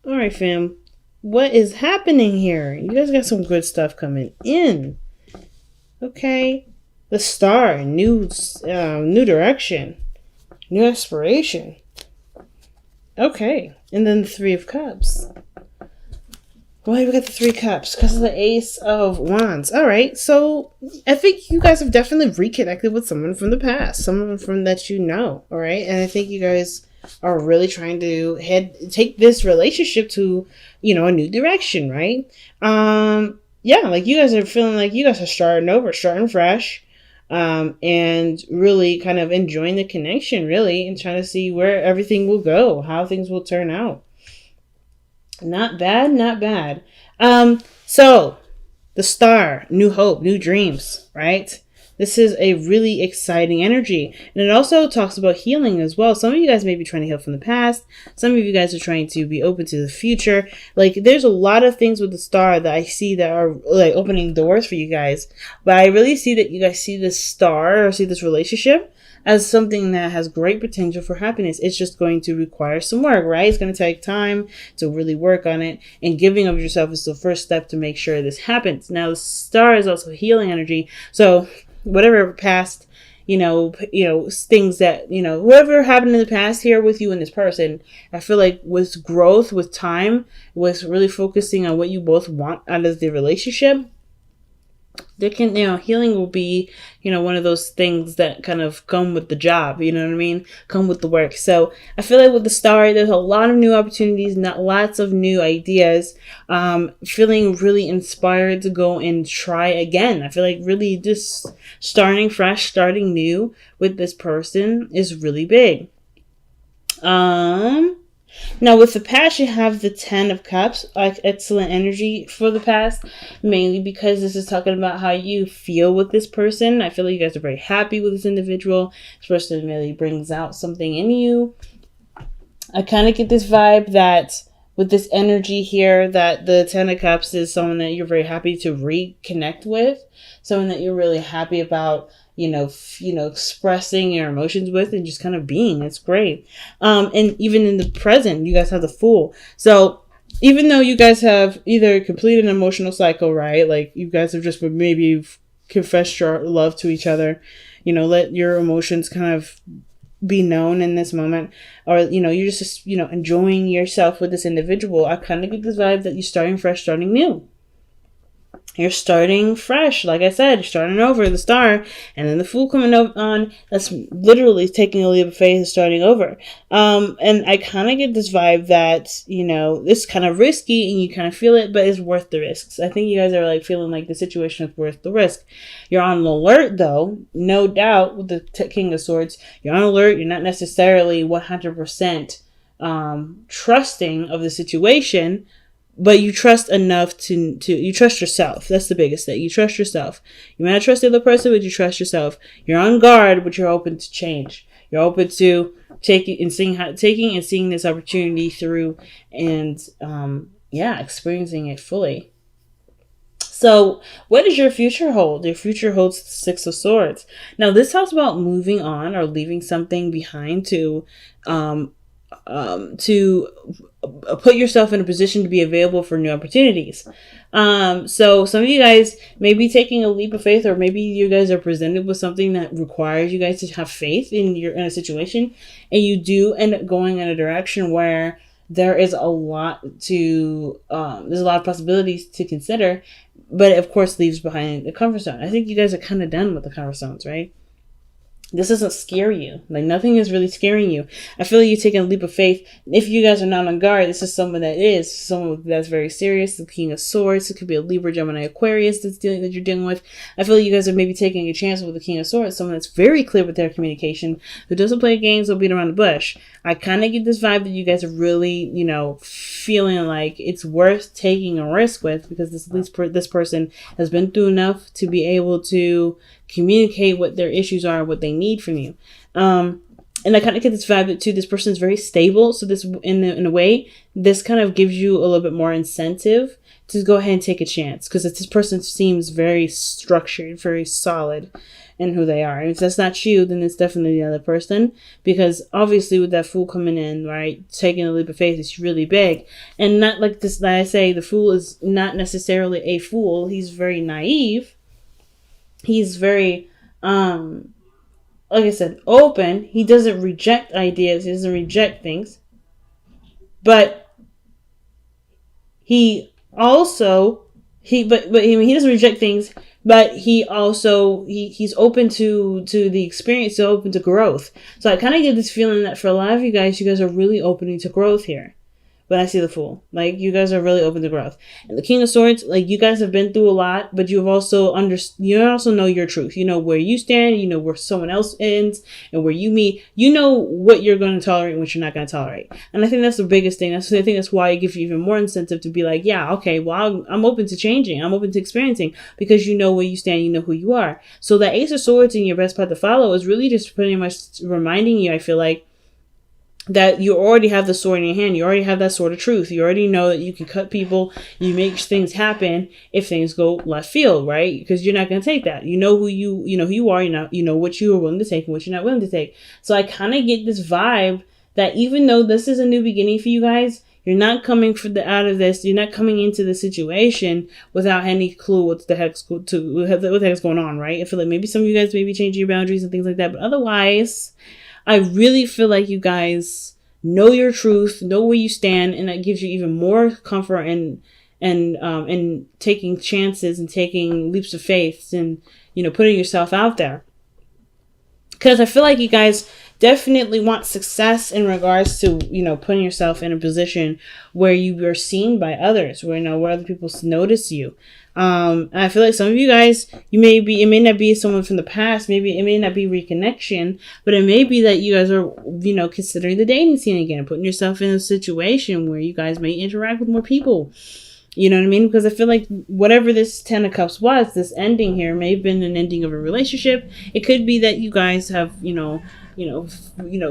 All right, fam. What is happening here? You guys got some good stuff coming in. Okay. The star, new direction, new aspiration. Okay. And then the Three of Cups. Why we got the Three Cups? Because of the Ace of Wands. All right. So I think you guys have definitely reconnected with someone from the past, someone from that you know. All right. And I think you guys are really trying to take this relationship to, a new direction, right? Yeah, like you guys are feeling like you guys are starting over, starting fresh, and really kind of enjoying the connection, really, and trying to see where everything will go, how things will turn out. Not bad, not bad. So the star, new hope, new dreams, right? This is a really exciting energy. And it also talks about healing as well. Some of you guys may be trying to heal from the past. Some of you guys are trying to be open to the future. Like, there's a lot of things with the star that I see that are like opening doors for you guys. But I really see that you guys see this star or see this relationship as something that has great potential for happiness. It's just going to require some work, right? It's going to take time to really work on it. And giving of yourself is the first step to make sure this happens. Now, the star is also healing energy. So whatever past, things that, whatever happened in the past here with you and this person, I feel like with growth, with time, with really focusing on what you both want out of the relationship, there can, healing will be, one of those things that kind of come with the job, you know what I mean? Come with the work. So I feel like with the star, there's a lot of new opportunities, not lots of new ideas. Feeling really inspired to go and try again. I feel like really just starting fresh, starting new with this person is really big. Now, with the past, you have the 10 of Cups, like excellent energy for the past, mainly because this is talking about how you feel with this person. I feel like you guys are very happy with this individual. This person really brings out something in you. I kind of get this vibe that with this energy here, that the 10 of Cups is someone that you're very happy to reconnect with, someone that you're really happy about, expressing your emotions with and just kind of being. It's great. And even in the present, you guys have the Fool. So even though you guys have either completed an emotional cycle, right? Like you guys have just maybe confessed your love to each other, let your emotions kind of be known in this moment, or you're just enjoying yourself with this individual. I kind of get this vibe that you're starting fresh, starting new. You're starting fresh. Like I said, you're starting over, the star, and then the Fool coming on. That's literally taking a leap of faith and starting over. And I kind of get this vibe that, this is kind of risky and you kind of feel it, but it's worth the risks. I think you guys are like feeling like the situation is worth the risk. You're on alert though, no doubt, with the King of Swords. You're on alert. You're not necessarily 100% trusting of the situation, but you trust enough to you trust yourself. That's the biggest thing. You trust yourself. You might not trust the other person, but you trust yourself. You're on guard, but you're open to change. You're open to taking and seeing this opportunity through, and experiencing it fully. So what does your future hold? Your future holds the Six of Swords. Now this talks about moving on or leaving something behind to put yourself in a position to be available for new opportunities. So some of you guys may be taking a leap of faith, or maybe you guys are presented with something that requires you guys to have faith in a situation, and you do end up going in a direction where there is a lot there's a lot of possibilities to consider, but it of course leaves behind the comfort zone. I think you guys are kind of done with the comfort zones, right? This doesn't scare you. Like, nothing is really scaring you. I feel like you're taking a leap of faith. If you guys are not on guard, this is someone that's very serious. The King of Swords. It could be a Libra, Gemini, Aquarius that you're dealing with. I feel like you guys are maybe taking a chance with the King of Swords. Someone that's very clear with their communication, who doesn't play games or beat around the bush. I kind of get this vibe that you guys are really, feeling like it's worth taking a risk with, because this person has been through enough to be able to communicate what their issues are, what they need from you. And And I kind of get this vibe that too, this person is very stable. So this, in a way, this kind of gives you a little bit more incentive to go ahead and take a chance, because this person seems very structured, very solid in who they are. And if that's not you, then it's definitely the other person, because obviously with that Fool coming in, right, taking a leap of faith is really big. And not like this, like I say, the Fool is not necessarily a fool. He's very naive. He's very, like I said, open. He doesn't reject ideas. He doesn't reject things. But he also, he doesn't reject things, but he also, he's open to the experience, so open to growth. So I kind of get this feeling that for a lot of you guys are really opening to growth here. But I see the Fool. Like, you guys are really open to growth. And the King of Swords, like, you guys have been through a lot, but you also know your truth. You know where you stand, you know where someone else ends, and where you meet. You know what you're going to tolerate and what you're not going to tolerate. And I think that's the biggest thing. I think that's why it gives you even more incentive to be like, yeah, okay, well, I'm open to changing. I'm open to experiencing, because you know where you stand, you know who you are. So that Ace of Swords in your best path to follow is really just pretty much reminding you, I feel like, that you already have the sword in your hand. You already have that sword of truth. You already know that you can cut people. You make things happen if things go left field, right? Because you're not going to take that. You know who you are. You know what you are willing to take and what you're not willing to take. So I kind of get this vibe that even though this is a new beginning for you guys, you're not coming out of this. You're not coming into the situation without any clue what the heck's going on, right? I feel like maybe some of you guys may be changing your boundaries and things like that, but otherwise, I really feel like you guys know your truth, know where you stand, and that gives you even more comfort and taking chances and taking leaps of faith and, putting yourself out there. Because I feel like you guys definitely want success in regards to, putting yourself in a position where you are seen by others, where other people notice you. I feel like some of you guys, it may not be someone from the past, maybe it may not be reconnection, but it may be that you guys are, considering the dating scene again, putting yourself in a situation where you guys may interact with more people. You know what I mean? Because I feel like whatever this 10 of Cups was, this ending here may have been an ending of a relationship. It could be that you guys have,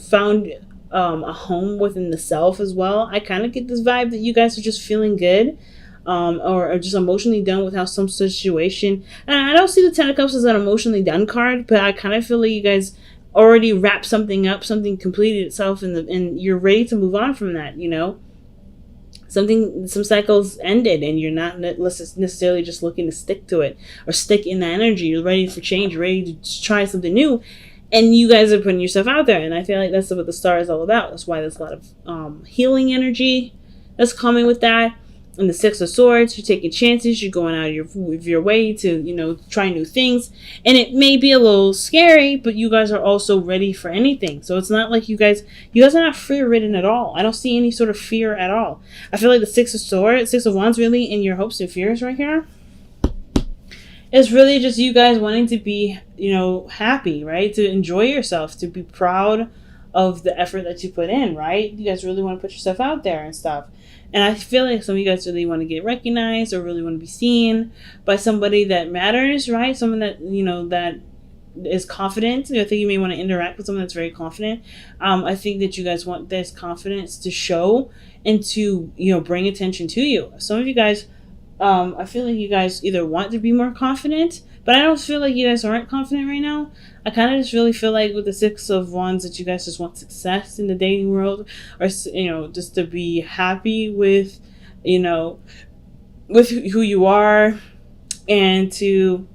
found a home within the self as well. I kind of get this vibe that you guys are just feeling good. Or just emotionally done with how some situation. And I don't see the 10 of Cups as an emotionally done card, but I kind of feel like you guys already wrapped something up, something completed itself, and you're ready to move on from that. Some cycles ended, and you're not necessarily just looking to stick to it or stick in that energy. You're ready for change, you're ready to try something new, and you guys are putting yourself out there. And I feel like that's what the star is all about. That's why there's a lot of healing energy that's coming with that. And the Six of Swords, you're taking chances, you're going out of your way to, try new things. And it may be a little scary, but you guys are also ready for anything. So it's not like you guys are not fear-ridden at all. I don't see any sort of fear at all. I feel like the Six of Wands really in your hopes and fears right here. It's really just you guys wanting to be, happy, right? To enjoy yourself, to be proud of the effort that you put in, right? You guys really want to put yourself out there and stuff. And I feel like some of you guys really want to get recognized or really want to be seen by somebody that matters, right? Someone that, that is confident. I think you may want to interact with someone that's very confident. I think that you guys want this confidence to show and to, bring attention to you. Some of you guys, I feel like you guys either want to be more confident, but I don't feel like you guys aren't confident right now. I kind of just really feel like with the Six of Wands that you guys just want success in the dating world, or, just to be happy with, with who you are, and to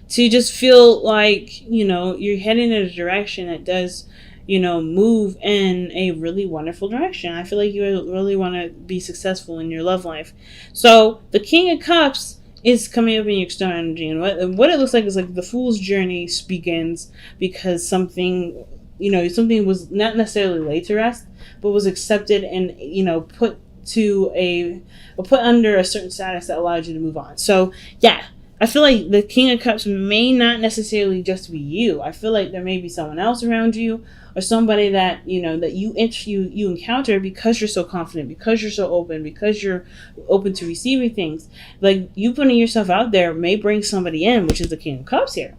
just feel like, you're heading in a direction that does, move in a really wonderful direction. I feel like you really want to be successful in your love life. So the King of Cups is coming up in your external energy, and what it looks like is like the Fool's journey begins because something was not necessarily laid to rest, but was accepted and put under a certain status that allowed you to move on. So yeah, I feel like the King of Cups may not necessarily just be you. I feel like there may be someone else around you, or somebody that that you encounter because you're so confident, because you're so open, because you're open to receiving things. Like, you putting yourself out there may bring somebody in, which is the King of Cups here.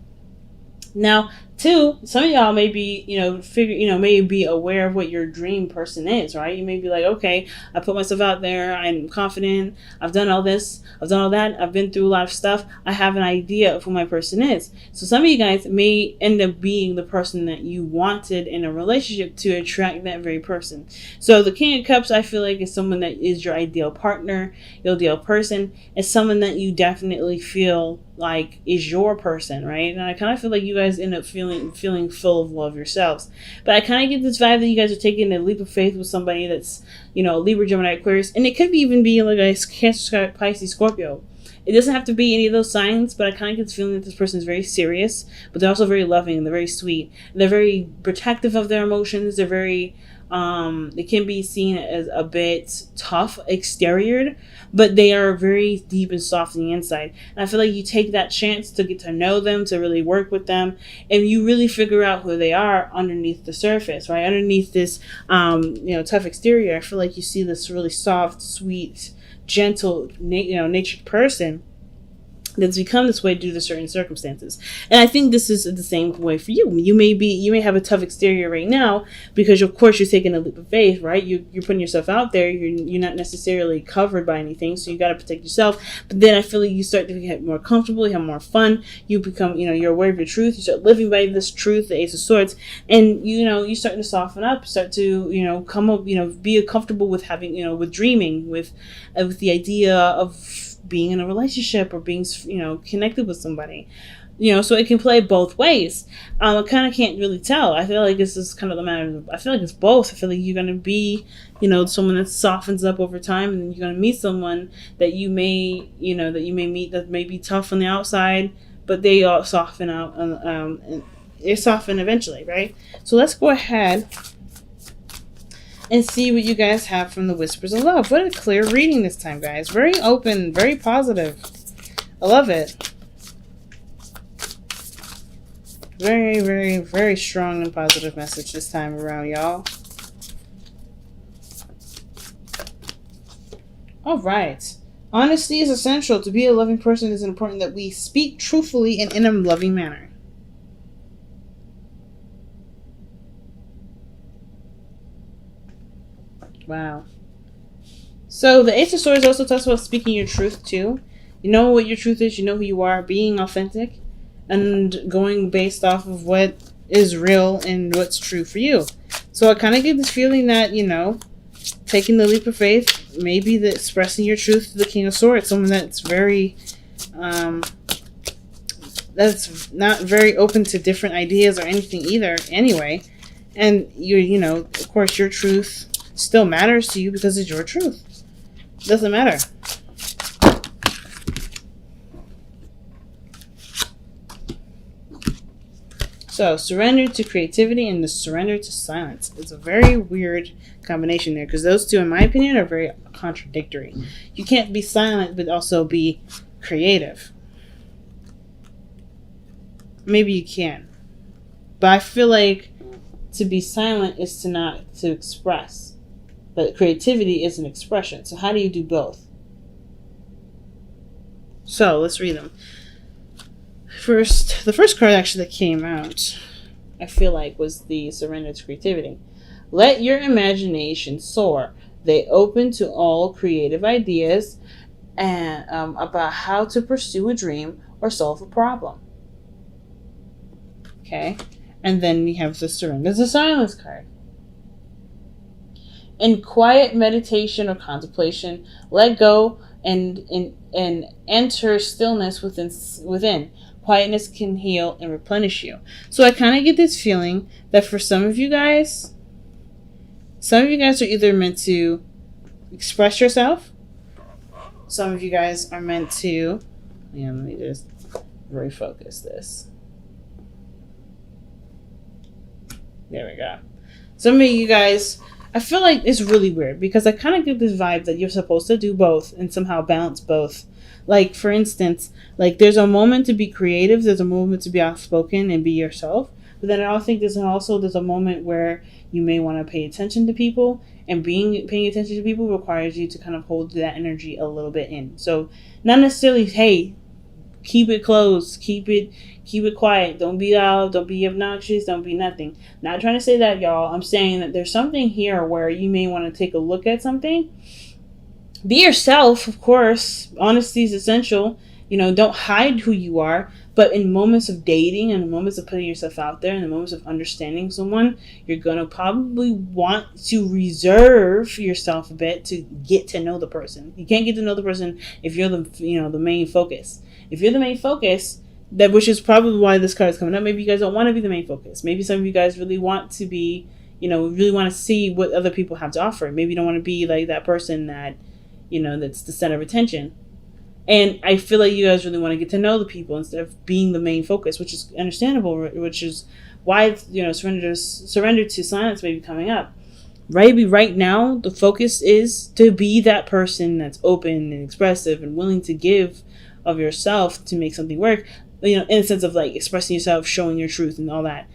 Now, Two, some of y'all may be, may be aware of what your dream person is, right? You may be like, okay, I put myself out there. I'm confident. I've done all this. I've done all that. I've been through a lot of stuff. I have an idea of who my person is. So some of you guys may end up being the person that you wanted in a relationship to attract that very person. So the King of Cups, I feel like, is someone that is your ideal partner, your ideal person. It's someone that you definitely feel like is your person, right? And I kind of feel like you guys end up feeling full of love yourselves. But I kind of get this vibe that you guys are taking a leap of faith with somebody that's, Libra, Gemini, Aquarius, and it could even be like a Cancer, Pisces, Scorpio. It doesn't have to be any of those signs, but I kind of get this feeling that this person is very serious, but they're also very loving and they're very sweet. They're very protective of their emotions. They're very they can be seen as a bit tough exterior, but they are very deep and soft on the inside. And I feel like you take that chance to get to know them, to really work with them, and you really figure out who they are underneath the surface, right? Underneath this, tough exterior, I feel like you see this really soft, sweet, gentle, natured person that's become this way due to certain circumstances. And I think this is the same way for you. You may have a tough exterior right now because of course you're taking a leap of faith, right? You're putting yourself out there. You're not necessarily covered by anything, so you got to protect yourself. But then I feel like you start to get more comfortable, you have more fun. You become, you're aware of your truth. You start living by this truth, the Ace of Swords, and you start to soften up, start to come up, be comfortable with having, with dreaming, with the idea of being in a relationship or being connected with somebody, so it can play both ways. I kind of can't really tell. I feel like this is kind of the matter. I feel like it's both. I feel like you're going to be someone that softens up over time, and then you're going to meet someone that you may meet that may be tough on the outside, but they all soften out and they soften eventually, right? So let's go ahead and see what you guys have from the Whispers of Love. What a clear reading this time, guys. Very open, very positive. I love it. Very, very, very strong and positive message this time around, y'all. All right. Honesty is essential. To be a loving person, it is important that we speak truthfully and in a loving manner. Wow. So the Ace of Swords also talks about speaking your truth too. You know what your truth is, you know who you are, being authentic, and going based off of what is real and what's true for you. So I kind of get this feeling that, taking the leap of faith, maybe the expressing your truth to the King of Swords, someone that's very, that's not very open to different ideas or anything either anyway. And of course your truth still matters to you because it's your truth. Doesn't matter. So surrender to creativity and the surrender to silence. It's a very weird combination there because those two, in my opinion, are very contradictory. You can't be silent but also be creative. Maybe you can, but I feel like to be silent is to express. But creativity is an expression. So how do you do both? So let's read them. The first card actually that came out, I feel like, was the surrender to creativity. Let your imagination soar. They open to all creative ideas and about how to pursue a dream or solve a problem. Okay, and then we have the surrender to silence card. In quiet meditation or contemplation, let go and enter stillness within. Quietness can heal and replenish you. So I kind of get this feeling that for some of you guys are either meant to express yourself. Some of you guys are meant to, let me just refocus this. There we go. Some of you guys, I feel like it's really weird because I kind of get this vibe that you're supposed to do both and somehow balance both. Like, for instance, like there's a moment to be creative, there's a moment to be outspoken and be yourself. But then I also think there's a moment where you may want to pay attention to people, and paying attention to people requires you to kind of hold that energy a little bit in. So not necessarily, hey, Keep it closed. Keep it quiet. Don't be loud. Don't be obnoxious. Don't be nothing. Not trying to say that, y'all. I'm saying that there's something here where you may want to take a look at something. Be yourself, of course. Honesty is essential. Don't hide who you are. But in moments of dating and in moments of putting yourself out there and in moments of understanding someone, you're going to probably want to reserve yourself a bit to get to know the person. You can't get to know the person if you're the main focus. If you're the main focus, which is probably why this card is coming up. Maybe you guys don't want to be the main focus. Maybe some of you guys really want to be, really want to see what other people have to offer. Maybe you don't want to be like that person that, that's the center of attention. And I feel like you guys really want to get to know the people instead of being the main focus, which is understandable, which is why, surrender to silence may be coming up. Right now, the focus is to be that person that's open and expressive and willing to give of yourself to make something work, in a sense of like expressing yourself, showing your truth and all that.